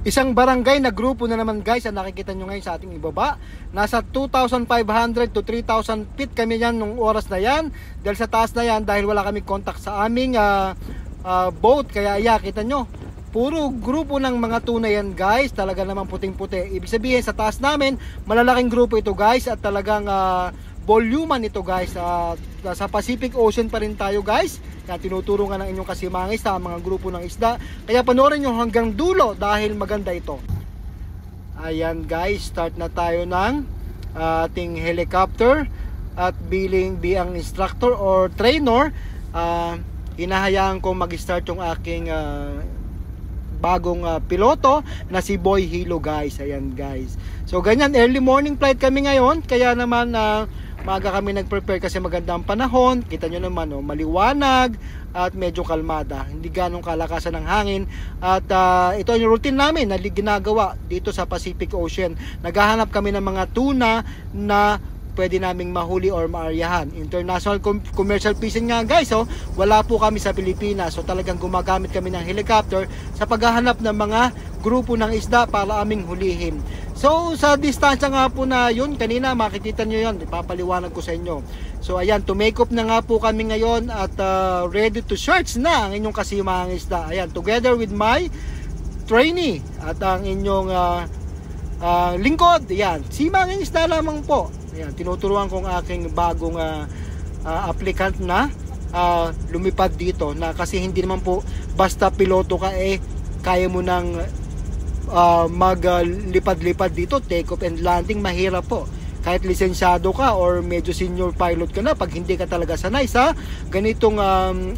Isang barangay na grupo na naman guys ang nakikita nyo ngayon sa ating ibaba. Nasa 2,500 to 3,000 feet kami yan nung oras na yan. Dahil sa taas na yan, dahil wala kami contact sa aming boat. Kaya kita nyo, puro grupo ng mga tuna yan guys. Talaga naman puting-puti. Ibig sabihin sa taas namin, malalaking grupo ito guys. At talagang voluman ito guys. Sa Pacific Ocean pa rin tayo guys. Kaya tinuturo nga ng inyong kasimangis sa mga grupo ng isda. Kaya panoorin nyo hanggang dulo dahil maganda ito. Ayan guys, start na tayo ng ating helicopter. At bilang instructor or trainer, hinahayaan ko mag-start yung aking bagong piloto na si Boy Hilo guys. Ayan guys. So ganyan, early morning flight kami ngayon. Kaya naman maaga kami nag-prepare kasi maganda ang panahon. Kita nyo naman, maliwanag at medyo kalmada. Hindi ganong kalakasan ng hangin. At ito yung routine namin na ginagawa dito sa Pacific Ocean. Naghahanap kami ng mga tuna na pwede naming mahuli or maaryahan. International commercial fishing nga guys. Wala po kami sa Pilipinas. So talagang gumagamit kami ng helicopter sa paghahanap ng mga grupo ng isda para aming hulihin. So sa distansya nga po na yun, kanina makikita nyo yun, ipapaliwanag ko sa inyo. So ayan, to make up na nga po kami ngayon at ready to search na ang inyong kasimahang isda. Ayan, together with my trainee at ang inyong lingkod. Ayan, simanging isda lamang po. Ayan, tinuturuan kong aking bagong applicant na lumipad dito na kasi hindi naman po basta piloto ka kaya mo nang maglipad-lipad dito, take off and landing, mahirap po. Kahit lisensyado ka or medyo senior pilot ka na, pag hindi ka talaga sanay sa ganitong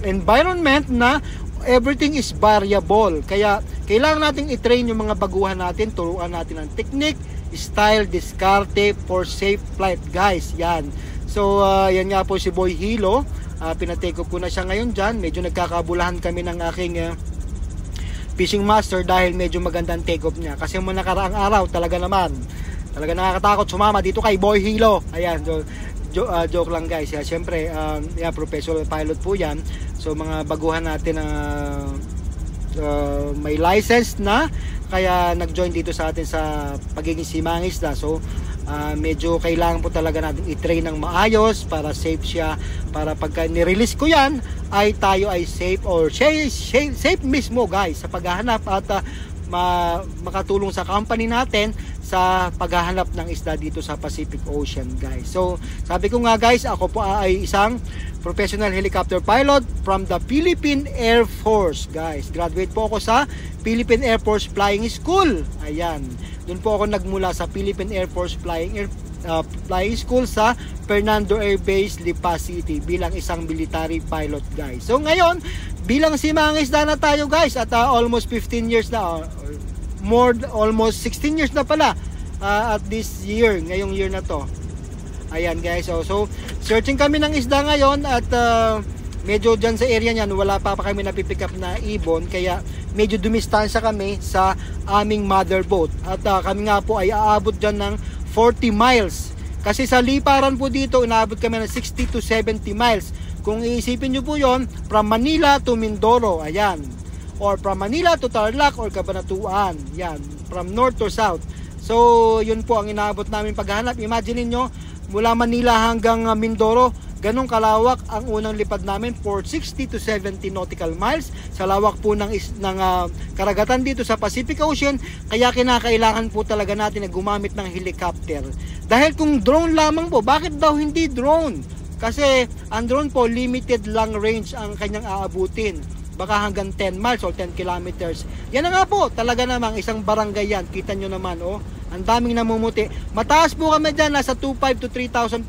environment na everything is variable. Kaya kailangan nating i-train yung mga baguhan natin, turuan natin ang technique, style, diskarte for safe flight guys. Yan. So yan nga po si Boy Hilo. Pinatake off ko na siya ngayon dyan. Medyo nagkakabulahan kami ng aking fishing master dahil medyo magandang take off niya. Kasi yung nakaraang araw talaga nakakatakot sumama dito kay Boy Hilo. Ayan, joke lang guys. Siyempre, professional pilot po yan. So mga baguhan natin may license na, kaya nag-join dito sa atin sa pagiging simangisda. So medyo kailangan po talaga natin i-train ng maayos para safe siya, para pagka ni-release ko yan ay tayo ay safe or safe mismo guys sa paghahanap at makatulong sa company natin sa paghahanap ng isda dito sa Pacific Ocean guys. So sabi ko nga guys, ako po ay isang professional helicopter pilot from the Philippine Air Force guys. Graduate po ako sa Philippine Air Force Flying School. Ayan, doon po ako nagmula sa Philippine Air Force Flying School sa Fernando Air Base, Lipa City bilang isang military pilot guys. So ngayon, bilang simangisda na tayo guys at almost 15 years na almost 16 years na pala at this year, ngayong year na to. Ayan guys, so searching kami ng isda ngayon at medyo dyan sa area nyan wala pa kami napipick up na ibon, kaya medyo dumistansya kami sa aming mother boat at kami nga po ay aabot dyan ng 40 miles kasi sa liparan po dito inaabot kami ng 60 to 70 miles. Kung iisipin nyo po yon, from Manila to Mindoro, ayan, or from Manila to Tarlac or Cabanatuan, yan, from north to south. So yun po ang inaabot namin paghahanap. Imagine niyo mula Manila hanggang Mindoro, ganong kalawak ang unang lipad namin for 60 to 70 nautical miles sa lawak po ng karagatan dito sa Pacific Ocean. Kaya kinakailangan po talaga natin na gumamit ng helicopter. Dahil kung drone lamang po, bakit daw hindi drone? Kasi ang drone po limited lang range ang kanyang aabutin, baka hanggang 10 miles or 10 kilometers. Yan na nga po, talaga namang isang barangay yan. Kita nyo naman, ang daming namumuti. Mataas po kami dyan, nasa 2,500 to 3,000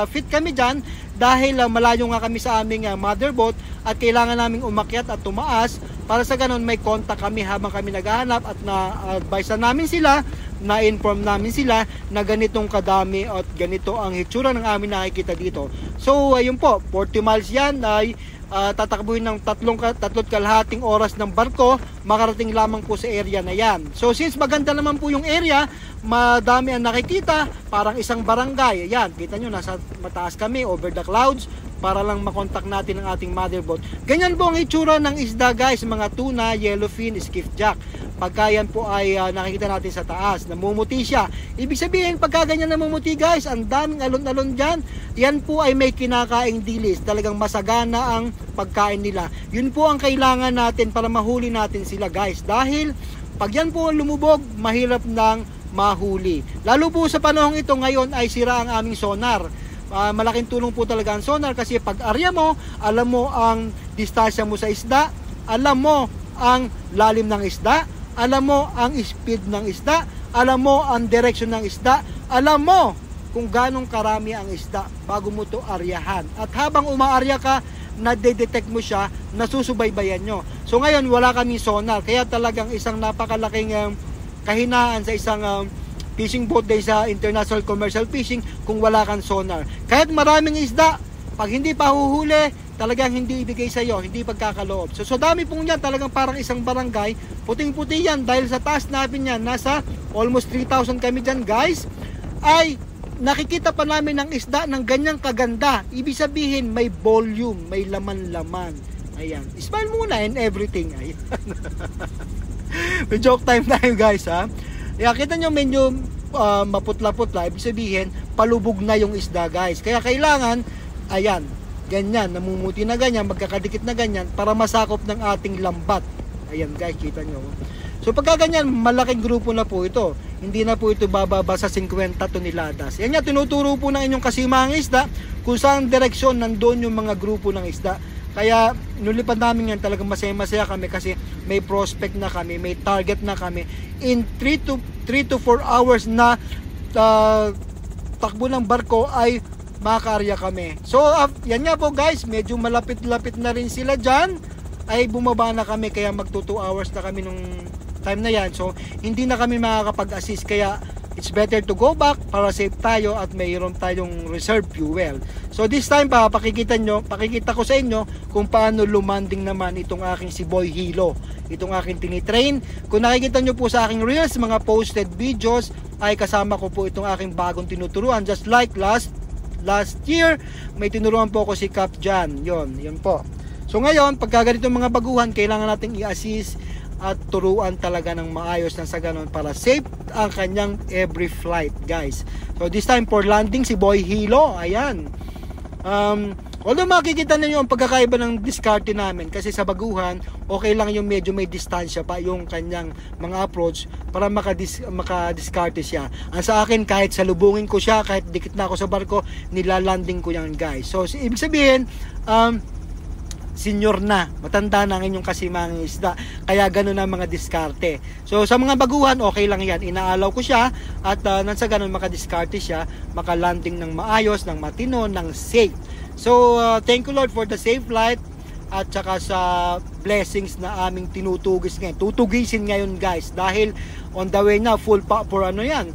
feet kami dyan dahil malayo nga kami sa aming mother boat at kailangan naming umakyat at tumaas para sa ganun may contact kami habang kami naghahanap at na-advise namin sila, na-inform namin sila na ganitong kadami at ganito ang hitsura ng amin nakikita dito. So ayun po, 40 miles yan ay tatakbuhin ng tatlong kalahating oras ng barko, makarating lamang po sa area na yan. So since maganda naman po yung area, madami ang nakikita, parang isang barangay. Ayan, kita nyo, nasa mataas kami, over the clouds, para lang makontak natin ang ating motherboard. Ganyan po ang itsura ng isda guys, mga tuna, yellowfin, skipjack. Pagka yan po ay nakikita natin sa taas, namumuti siya. Ibig sabihin, pagka ganyan namumuti guys, ang daming alon-alon dyan, yan po ay may kinakaing dilis. Talagang masagana ang pagkain nila. Yun po ang kailangan natin para mahuli natin sila guys. Dahil pag yan po lumubog, mahirap nang mahuli. Lalo po sa panahong ito ngayon ay sira ang aming sonar. Malaking tulong po talaga ang sonar kasi pag area mo, alam mo ang distansya mo sa isda, alam mo ang lalim ng isda, alam mo ang speed ng isda, alam mo ang direction ng isda, alam mo kung ganong karami ang isda bago mo to aryahan. At habang umaarya ka, nade-detect mo siya, nasusubaybayan nyo. So ngayon wala kaming sonar, kaya talagang isang napakalaking kahinaan sa isang fishing boat day sa international commercial fishing kung wala kang sonar. Kahit maraming isda, pag hindi pa huhuli, talagang hindi ibigay sa iyo, hindi pagkakaloob. So dami pong yan, talagang parang isang barangay, puting-puti yan dahil sa taas namin yan, nasa almost 3,000 kami dyan guys, ay nakikita pa namin ng isda ng ganyang kaganda. Ibig sabihin may volume, may laman-laman. Ayan, smile muna and everything. Ayan. May joke time tayo guys ha. Kaya kita nyo medyo maputla-putla, ibig sabihin palubog na yung isda guys. Kaya kailangan, ayan, ganyan, namumuti na ganyan, magkakadikit na ganyan para masakop ng ating lambat. Ayan guys, kita nyo. So pagka ganyan, malaking grupo na po ito. Hindi na po ito bababa sa 50 toneladas. Yan nga, tinuturo po ng inyong kasimang isda kung saan direksyon nandoon yung mga grupo ng isda. Kaya nulipad namin yan, talagang masaya-masaya kami kasi may prospect na kami, may target na kami. In 3 to 4 hours na takbo ng barko ay makakarya kami. So yan nga po guys, medyo malapit-lapit na rin sila dyan. Ay bumaba na kami, kaya magto 2 hours na kami nung time na yan. So hindi na kami makakapag-assist, kaya it's better to go back para safe tayo at mayroon tayong reserve fuel. So this time pakikita ko sa inyo kung paano lumanding naman itong aking si Boy Hilo, itong aking tinitrain. Kung nakikita nyo po sa aking reels, mga posted videos, ay kasama ko po itong aking bagong tinuturuan. Just like last year, may tinuruan po ako si Cap Jan. Yun po. So ngayon, pagka ganito mga baguhan, kailangan nating i-assist at turuan talaga ng maayos ng sa ganon para safe ang kanyang every flight guys. So this time for landing si Boy Hilo, ayan. Although makikita niyo ang pagkakaiba ng diskarte namin kasi sa baguhan, okay lang yung medyo may distansya pa yung kanyang mga approach para makadiskarte siya. Ang sa akin, kahit salubungin ko siya, kahit dikit na ako sa barko, nilalanding ko yan guys. So ibig sabihin, senior na, matanda na ang inyong kasimang isda, kaya gano'n ang mga diskarte. So sa mga baguhan, okay lang yan, inaalaw ko siya at nang sa gano'n makadiskarte siya, makalanding ng maayos, ng matino, ng safe. So thank you Lord for the safe flight at saka sa blessings na aming tinutugis ngayon. Tutugisin ngayon guys dahil on the way na, full for ano yan,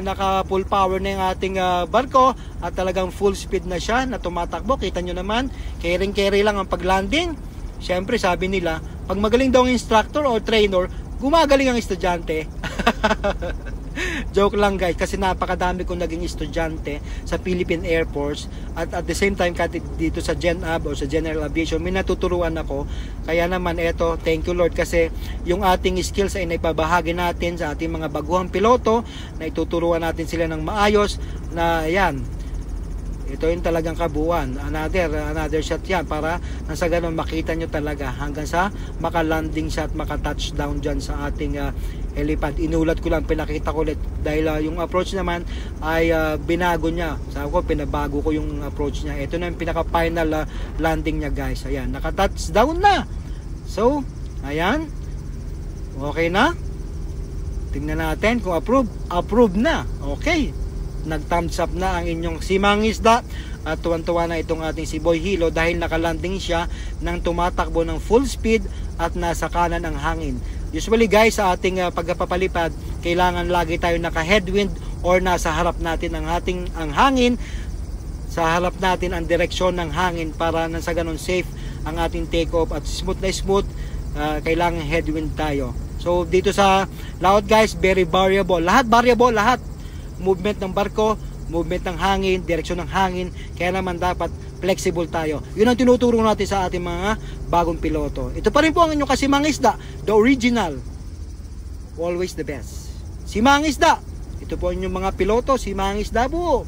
naka full power na yung ating barko at talagang full speed na siya na tumatakbo. Kita nyo naman, carry lang ang paglanding. Syempre sabi nila, pag magaling daw ang instructor o trainer, gumagaling ang estudyante. Joke lang guys, kasi napakadami kong naging estudyante sa Philippine Air Force at the same time dito sa GenAv o sa General Aviation, may natuturuan ako. Kaya naman eto, thank you Lord kasi yung ating skills ay naipabahagi natin sa ating mga baguhang piloto, na ituturuan natin sila ng maayos na yan. Ito yung talagang kabuuan. Another shot yan para nasa ganun makita nyo talaga hanggang sa makalanding siya at makatouchdown dyan sa ating helipad. Inulat ko lang, pinakita ko ulit dahil yung approach naman ay binago niya. Sabi ko, pinabago ko yung approach niya. Ito na yung pinaka final landing niya guys. Ayan, nakatouchdown na. So, ayan. Okay na. Tingnan natin kung approve na. Okay. Nag-thumbs up na ang inyong simang isda at tuwan-tuwa na itong ating si Boy Hilo dahil nakalanding siya ng tumatakbo ng full speed at nasa kanan ang hangin. Usually guys, sa ating pagpapalipad, kailangan lagi tayo naka-headwind or nasa harap natin ang hangin, sa harap natin ang direksyon ng hangin para nang sa ganun safe ang ating take off at smooth na smooth. Kailangan headwind tayo. So dito sa laut guys, very variable. Lahat variable, lahat. Movement ng barko, movement ng hangin, direksyon ng hangin. Kaya naman dapat flexible tayo. Yun ang tinuturo natin sa ating mga bagong piloto. Ito pa rin po ang inyong Kasimang Isda, the original, always the best. Simang Isda, ito po ang inyong mga piloto, Simang Isda po.